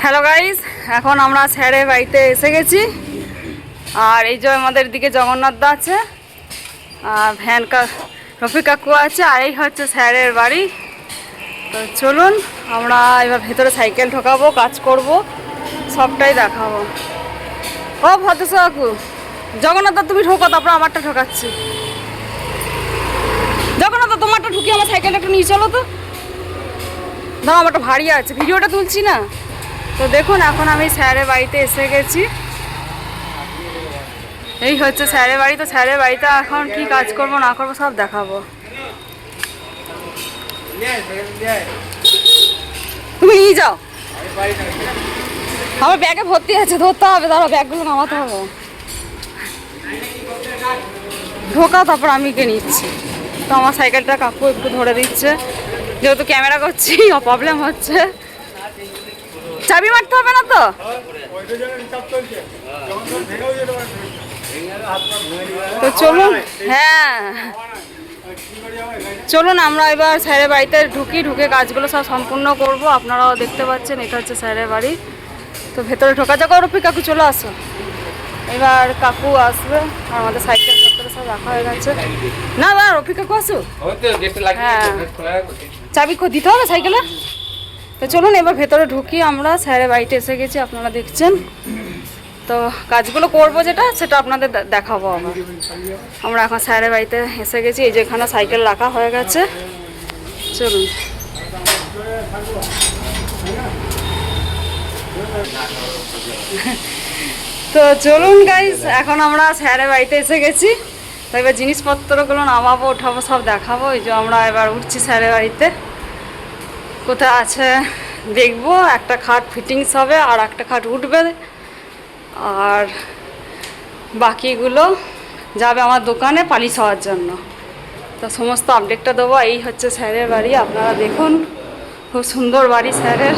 Hello guys, এখন আমরা স্যারের বাড়িতে এসে গেছি। আর এই যে আমাদের দিকে জগন্নাথ দা আছে, আর রফিক কাকু আছে, আর এই হচ্ছে স্যারের বাড়ি। তো চলুন আমরা এবার ভেতরে সাইকেল ঢোকাবো, কাজ করব, সবটাই দেখাবো। ও ভদ্রেশ্বর কাকু, জগন্নাথ দা তুমি ঢোকো, তারপর আমারটা ঢোকাচ্ছি। জগন্নাথ দা তোমারটা ঢুকিয়ে আমার সাইকেলটা একটু নিয়ে চলো তো। দাও, আমারটা ভারী আছে, ভিডিওটা তুলছি না তো। দেখুন এখন আমি স্যারের বাড়িতে এসে গেছি। এই হচ্ছে স্যারের বাড়ি। তো স্যারের বাড়িতে এখন কি কাজ করব না করবো সব দেখাবো। তুমি নিয়ে যাও, আমার ব্যাগে ভর্তি আছে, ধরতে হবে, ধরো ব্যাগগুলো নামাতে হবে, ঢোকাও, তারপর আমি কে নিচ্ছি। তো আমার সাইকেলটা কাকু একটু ধরে দিচ্ছে, যেহেতু ক্যামেরা করছি প্রবলেম হচ্ছে। চাবি মারতে হবে না তো? তো চলুন, হ্যাঁ চলুন আমরা এবার স্যারের বাড়িতে ঢুকে কাজগুলো সব সম্পূর্ণ করব। আপনারাও দেখতে পাচ্ছেন এটা হচ্ছে স্যারের বাড়ি। তো ভেতরে ঢোকা যাক। রফিক কাকু চলে আসো, এবার কাকু আসবে। আর আমাদের সাইকেল ভেতরে সব রাখা হয়ে গেছে। না না, রফিক কাকু আসো, হ্যাঁ চাবি দিতে হবে সাইকেলে। তো চলুন এবার ভেতরে ঢুকি আমরা। স্যারের বাড়িতে এসে গেছি, আপনারা দেখছেন। তো কাজগুলো করব যেটা সেটা আপনাদের দেখাবো আমরা এখন স্যারের বাড়িতে এসে গেছি। এই যে এখানে সাইকেল রাখা হয়ে গেছে, চলুন। তো চলুন গাইস, এখন আমরা স্যারের বাড়িতে এসে গেছি। তো এবার জিনিসপত্রগুলো নামাবো, উঠাবো, সব দেখাবো। এই যে আমরা এবার উঠছি স্যারের বাড়িতে। কোথায় আছে দেখবো। একটা খাট ফিটিংস হবে, আর একটা খাট উঠবে, আর বাকিগুলো যাবে আমার দোকানে পালিশ হওয়ার জন্য। তো সমস্ত আপডেটটা দেবো। এই হচ্ছে স্যারের বাড়ি, আপনারা দেখুন, খুব সুন্দর বাড়ি স্যারের।